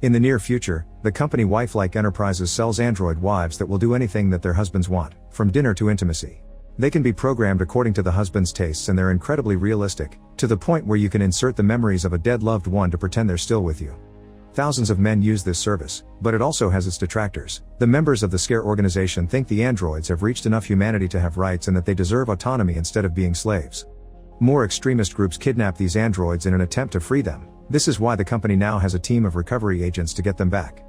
In the near future, the company wlfe Enterprises sells android wives that will do anything that their husbands want, from dinner to intimacy. They can be programmed according to the husband's tastes, and they're incredibly realistic, to the point where you can insert the memories of a dead loved one to pretend they're still with you. Thousands of men use this service, but it also has its detractors. The members of the Scare organization think the androids have reached enough humanity to have rights and that they deserve autonomy instead of being slaves. More extremist groups kidnap these androids in an attempt to free them. This is why the company now has a team of recovery agents to get them back.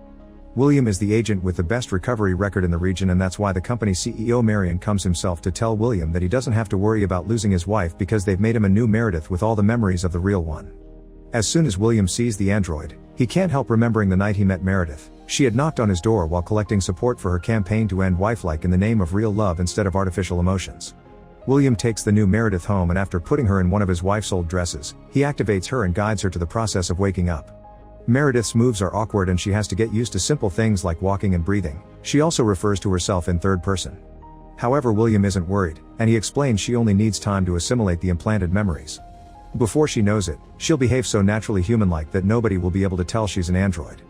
William is the agent with the best recovery record in the region, and that's why the company CEO Marion comes himself to tell William that he doesn't have to worry about losing his wife because they've made him a new Meredith with all the memories of the real one. As soon as William sees the android, he can't help remembering the night he met Meredith. She had knocked on his door while collecting support for her campaign to end wlfe in the name of real love instead of artificial emotions. William takes the new Meredith home, and after putting her in one of his wife's old dresses, he activates her and guides her to the process of waking up. Meredith's moves are awkward and she has to get used to simple things like walking and breathing. She also refers to herself in third person. However, William isn't worried, and he explains she only needs time to assimilate the implanted memories. Before she knows it, she'll behave so naturally human-like that nobody will be able to tell she's an android.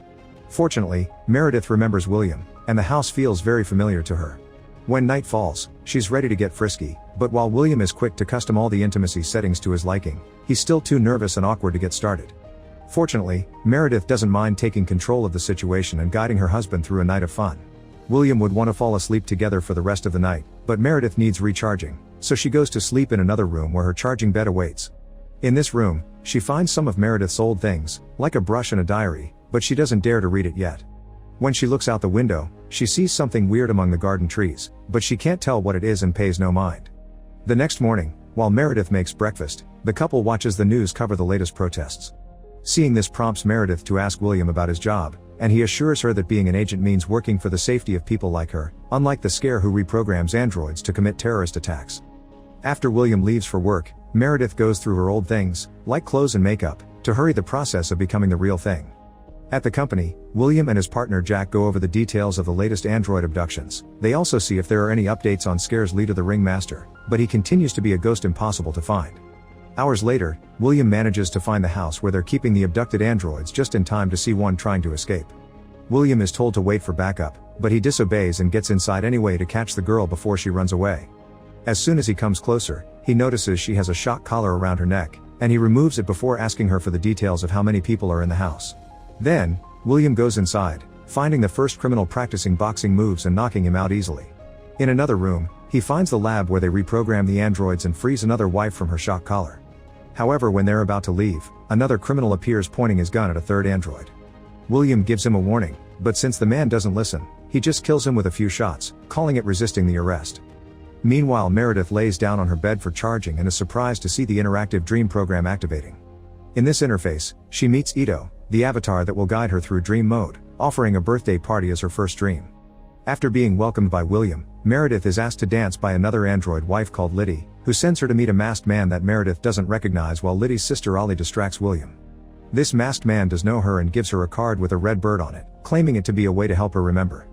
Fortunately, Meredith remembers William, and the house feels very familiar to her. When night falls, she's ready to get frisky, but while William is quick to custom all the intimacy settings to his liking, he's still too nervous and awkward to get started. Fortunately, Meredith doesn't mind taking control of the situation and guiding her husband through a night of fun. William would want to fall asleep together for the rest of the night, but Meredith needs recharging, so she goes to sleep in another room where her charging bed awaits. In this room, she finds some of Meredith's old things, like a brush and a diary, but she doesn't dare to read it yet. When she looks out the window, she sees something weird among the garden trees, but she can't tell what it is and pays no mind. The next morning, while Meredith makes breakfast, the couple watches the news cover the latest protests. Seeing this prompts Meredith to ask William about his job, and he assures her that being an agent means working for the safety of people like her, unlike the Scare who reprograms androids to commit terrorist attacks. After William leaves for work, Meredith goes through her old things, like clothes and makeup, to hurry the process of becoming the real thing. At the company, William and his partner Jack go over the details of the latest android abductions. They also see if there are any updates on Scare's leader, the Ringmaster, but he continues to be a ghost impossible to find. Hours later, William manages to find the house where they're keeping the abducted androids just in time to see one trying to escape. William is told to wait for backup, but he disobeys and gets inside anyway to catch the girl before she runs away. As soon as he comes closer, he notices she has a shock collar around her neck, and he removes it before asking her for the details of how many people are in the house. Then, William goes inside, finding the first criminal practicing boxing moves and knocking him out easily. In another room, he finds the lab where they reprogram the androids and frees another wife from her shock collar. However, when they're about to leave, another criminal appears pointing his gun at a third android. William gives him a warning, but since the man doesn't listen, he just kills him with a few shots, calling it resisting the arrest. Meanwhile, Meredith lays down on her bed for charging and is surprised to see the interactive dream program activating. In this interface, she meets Ito, the avatar that will guide her through dream mode, offering a birthday party as her first dream. After being welcomed by William, Meredith is asked to dance by another android wife called Liddy, who sends her to meet a masked man that Meredith doesn't recognize while Liddy's sister Ollie distracts William. This masked man does know her and gives her a card with a red bird on it, claiming it to be a way to help her remember.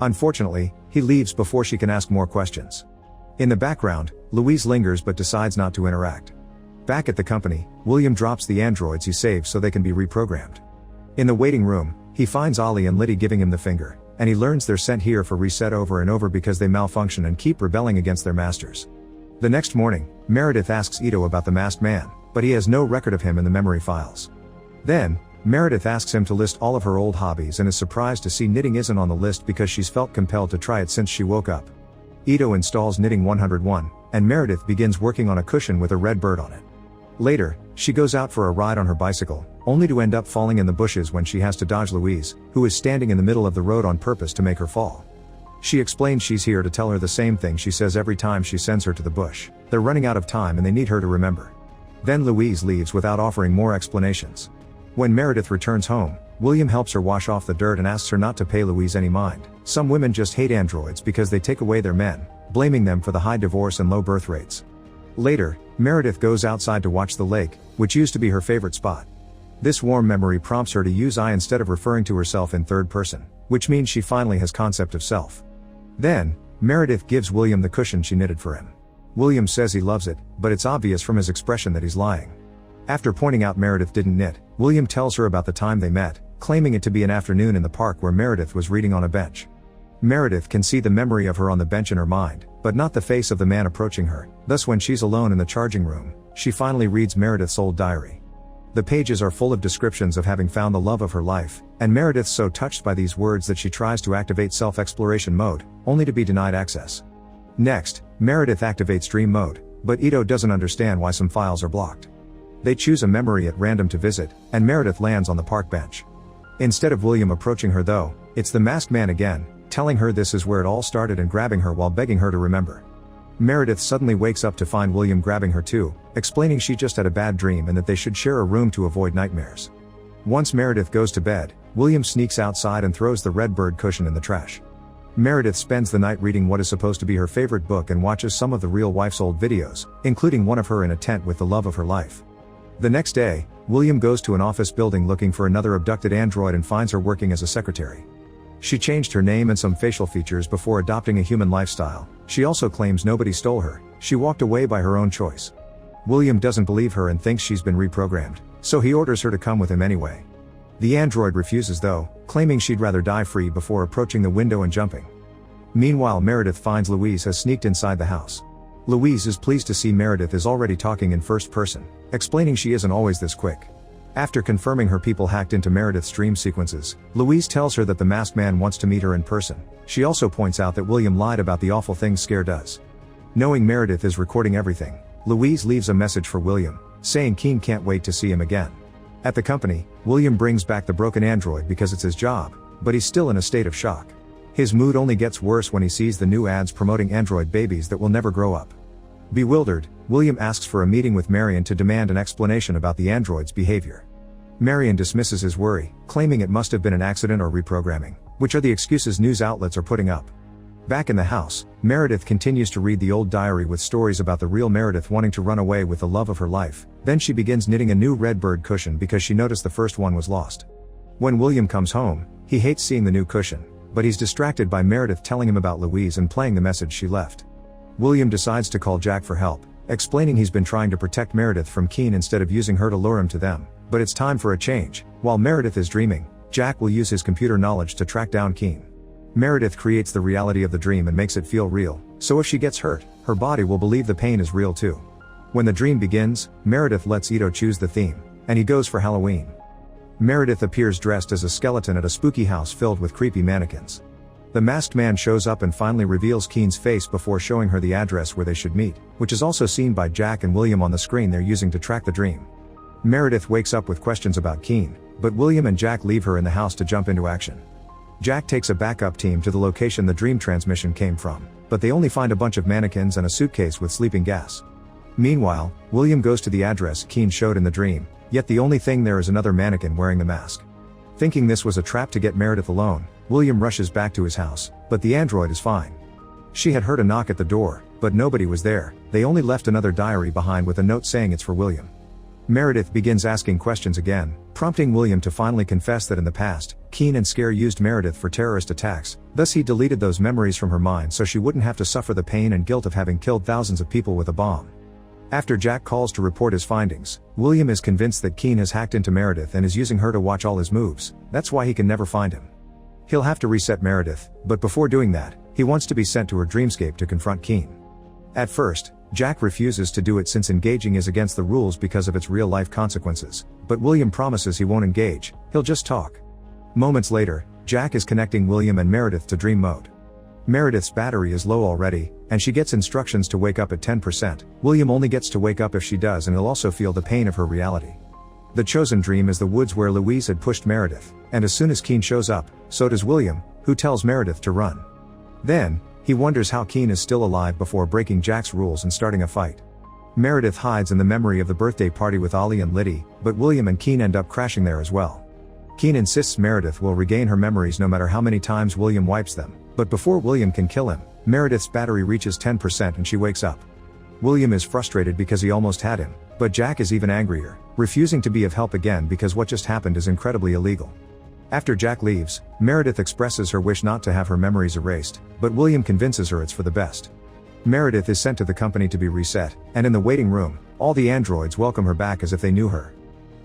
Unfortunately, he leaves before she can ask more questions. In the background, Louise lingers but decides not to interact. Back at the company, William drops the androids he saved so they can be reprogrammed. In the waiting room, he finds Ollie and Liddy giving him the finger, and he learns they're sent here for reset over and over because they malfunction and keep rebelling against their masters. The next morning, Meredith asks Ito about the masked man, but he has no record of him in the memory files. Then, Meredith asks him to list all of her old hobbies and is surprised to see knitting isn't on the list because she's felt compelled to try it since she woke up. Ito installs knitting 101, and Meredith begins working on a cushion with a red bird on it. Later, she goes out for a ride on her bicycle, only to end up falling in the bushes when she has to dodge Louise, who is standing in the middle of the road on purpose to make her fall. She explains she's here to tell her the same thing she says every time she sends her to the bush. They're running out of time and they need her to remember. Then Louise leaves without offering more explanations. When Meredith returns home, William helps her wash off the dirt and asks her not to pay Louise any mind. Some women just hate androids because they take away their men, blaming them for the high divorce and low birth rates. Later, Meredith goes outside to watch the lake, which used to be her favorite spot. This warm memory prompts her to use I instead of referring to herself in third person, which means she finally has concept of self. Then, Meredith gives William the cushion she knitted for him. William says he loves it, but it's obvious from his expression that he's lying. After pointing out Meredith didn't knit, William tells her about the time they met, claiming it to be an afternoon in the park where Meredith was reading on a bench. Meredith can see the memory of her on the bench in her mind, but not the face of the man approaching her. Thus, when she's alone in the charging room, she finally reads Meredith's old diary. The pages are full of descriptions of having found the love of her life, and Meredith's so touched by these words that she tries to activate self-exploration mode, only to be denied access. Next, Meredith activates dream mode, but Ito doesn't understand why some files are blocked. They choose a memory at random to visit, and Meredith lands on the park bench. Instead of William approaching her though, it's the masked man again, telling her this is where it all started and grabbing her while begging her to remember. Meredith suddenly wakes up to find William grabbing her too, explaining she just had a bad dream and that they should share a room to avoid nightmares. Once Meredith goes to bed, William sneaks outside and throws the red bird cushion in the trash. Meredith spends the night reading what is supposed to be her favorite book and watches some of the real wife's old videos, including one of her in a tent with the love of her life. The next day, William goes to an office building looking for another abducted android and finds her working as a secretary. She changed her name and some facial features before adopting a human lifestyle. She also claims nobody stole her, she walked away by her own choice. William doesn't believe her and thinks she's been reprogrammed, so he orders her to come with him anyway. The android refuses though, claiming she'd rather die free before approaching the window and jumping. Meanwhile, Meredith finds Louise has sneaked inside the house. Louise is pleased to see Meredith is already talking in first person, explaining she isn't always this quick. After confirming her people hacked into Meredith's dream sequences, Louise tells her that the masked man wants to meet her in person. She also points out that William lied about the awful things Scare does. Knowing Meredith is recording everything, Louise leaves a message for William, saying Keen can't wait to see him again. At the company, William brings back the broken android because it's his job, but he's still in a state of shock. His mood only gets worse when he sees the new ads promoting android babies that will never grow up. Bewildered, William asks for a meeting with Marion to demand an explanation about the android's behavior. Marion dismisses his worry, claiming it must have been an accident or reprogramming, which are the excuses news outlets are putting up. Back in the house, Meredith continues to read the old diary with stories about the real Meredith wanting to run away with the love of her life. Then she begins knitting a new red bird cushion because she noticed the first one was lost. When William comes home, he hates seeing the new cushion, but he's distracted by Meredith telling him about Louise and playing the message she left. William decides to call Jack for help, explaining he's been trying to protect Meredith from Keen instead of using her to lure him to them. But it's time for a change. While Meredith is dreaming, Jack will use his computer knowledge to track down Keen. Meredith creates the reality of the dream and makes it feel real, so if she gets hurt, her body will believe the pain is real too. When the dream begins, Meredith lets Ito choose the theme, and he goes for Halloween. Meredith appears dressed as a skeleton at a spooky house filled with creepy mannequins. The masked man shows up and finally reveals Keen's face before showing her the address where they should meet, which is also seen by Jack and William on the screen they're using to track the dream. Meredith wakes up with questions about Keen, but William and Jack leave her in the house to jump into action. Jack takes a backup team to the location the dream transmission came from, but they only find a bunch of mannequins and a suitcase with sleeping gas. Meanwhile, William goes to the address Keen showed in the dream, yet the only thing there is another mannequin wearing the mask. Thinking this was a trap to get Meredith alone, William rushes back to his house, but the android is fine. She had heard a knock at the door, but nobody was there. They only left another diary behind with a note saying it's for William. Meredith begins asking questions again, prompting William to finally confess that in the past, Keen and Scare used Meredith for terrorist attacks, thus he deleted those memories from her mind so she wouldn't have to suffer the pain and guilt of having killed thousands of people with a bomb. After Jack calls to report his findings, William is convinced that Keen has hacked into Meredith and is using her to watch all his moves. That's why he can never find him. He'll have to reset Meredith, but before doing that, he wants to be sent to her dreamscape to confront Keen. At first, Jack refuses to do it since engaging is against the rules because of its real-life consequences, but William promises he won't engage, he'll just talk. Moments later, Jack is connecting William and Meredith to dream mode. Meredith's battery is low already, and she gets instructions to wake up at 10%. William only gets to wake up if she does, and he'll also feel the pain of her reality. The chosen dream is the woods where Louise had pushed Meredith, and as soon as Keen shows up, so does William, who tells Meredith to run. Then, he wonders how Keen is still alive before breaking Jack's rules and starting a fight. Meredith hides in the memory of the birthday party with Ollie and Liddy, but William and Keen end up crashing there as well. Keen insists Meredith will regain her memories no matter how many times William wipes them, but before William can kill him, Meredith's battery reaches 10% and she wakes up. William is frustrated because he almost had him, but Jack is even angrier, refusing to be of help again because what just happened is incredibly illegal. After Jack leaves, Meredith expresses her wish not to have her memories erased, but William convinces her it's for the best. Meredith is sent to the company to be reset, and in the waiting room, all the androids welcome her back as if they knew her.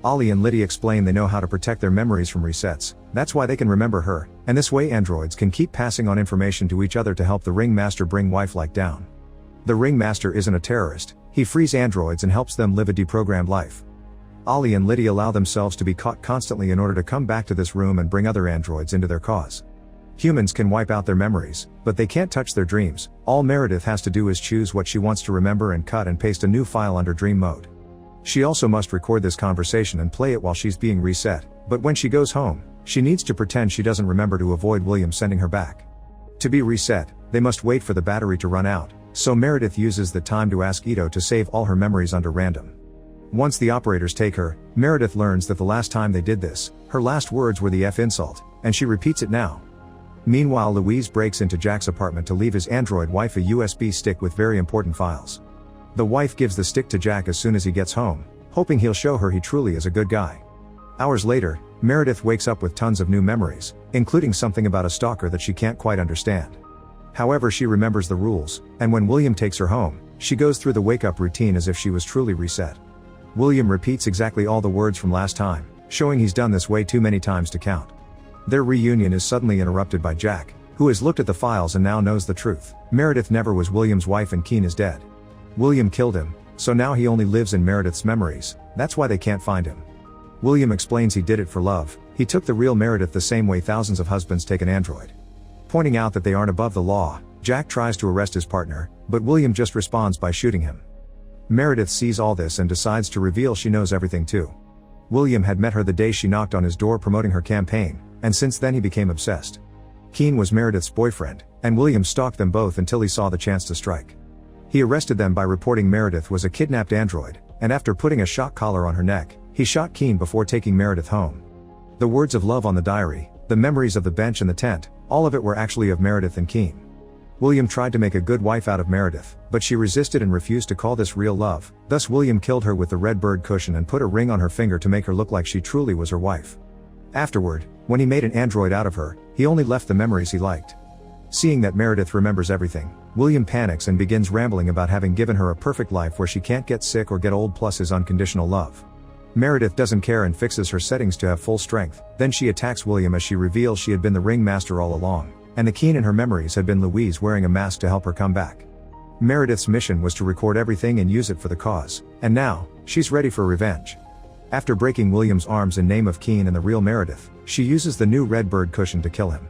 Ollie and Lydia explain they know how to protect their memories from resets, that's why they can remember her, and this way androids can keep passing on information to each other to help the ringmaster bring wife-like down. The ringmaster isn't a terrorist, he frees androids and helps them live a deprogrammed life. Ollie and Lydia allow themselves to be caught constantly in order to come back to this room and bring other androids into their cause. Humans can wipe out their memories, but they can't touch their dreams. All Meredith has to do is choose what she wants to remember and cut and paste a new file under dream mode. She also must record this conversation and play it while she's being reset, but when she goes home, she needs to pretend she doesn't remember to avoid William sending her back. To be reset, they must wait for the battery to run out, so Meredith uses the time to ask Ito to save all her memories under random. Once the operators take her, Meredith learns that the last time they did this, her last words were the F insult, and she repeats it now. Meanwhile, Louise breaks into Jack's apartment to leave his android wife a USB stick with very important files. The wife gives the stick to Jack as soon as he gets home, hoping he'll show her he truly is a good guy. Hours later, Meredith wakes up with tons of new memories, including something about a stalker that she can't quite understand. However, she remembers the rules, and when William takes her home, she goes through the wake-up routine as if she was truly reset. William repeats exactly all the words from last time, showing he's done this way too many times to count. Their reunion is suddenly interrupted by Jack, who has looked at the files and now knows the truth. Meredith never was William's wife and Keen is dead. William killed him, so now he only lives in Meredith's memories, that's why they can't find him. William explains he did it for love, he took the real Meredith the same way thousands of husbands take an android. Pointing out that they aren't above the law, Jack tries to arrest his partner, but William just responds by shooting him. Meredith sees all this and decides to reveal she knows everything too. William had met her the day she knocked on his door promoting her campaign, and since then he became obsessed. Keen was Meredith's boyfriend, and William stalked them both until he saw the chance to strike. He arrested them by reporting Meredith was a kidnapped android, and after putting a shock collar on her neck, he shot Keen before taking Meredith home. The words of love on the diary, the memories of the bench and the tent, all of it were actually of Meredith and Keen. William tried to make a good wife out of Meredith, but she resisted and refused to call this real love, thus William killed her with the red bird cushion and put a ring on her finger to make her look like she truly was her wife. Afterward, when he made an android out of her, he only left the memories he liked. Seeing that Meredith remembers everything, William panics and begins rambling about having given her a perfect life where she can't get sick or get old plus his unconditional love. Meredith doesn't care and fixes her settings to have full strength, then she attacks William as she reveals she had been the ringmaster all along, and the Keen in her memories had been Louise wearing a mask to help her come back. Meredith's mission was to record everything and use it for the cause, and now, she's ready for revenge. After breaking William's arms in name of Keen and the real Meredith, she uses the new red bird cushion to kill him.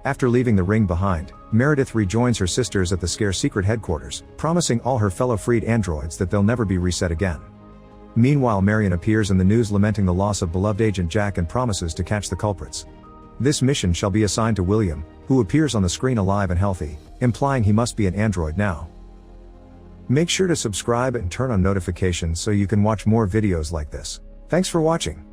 After leaving the ring behind, Meredith rejoins her sisters at the Scare secret headquarters, promising all her fellow freed androids that they'll never be reset again. Meanwhile, Marion appears in the news lamenting the loss of beloved Agent Jack and promises to catch the culprits. This mission shall be assigned to William, who appears on the screen alive and healthy, implying he must be an android now. Make sure to subscribe and turn on notifications so you can watch more videos like this. Thanks for watching.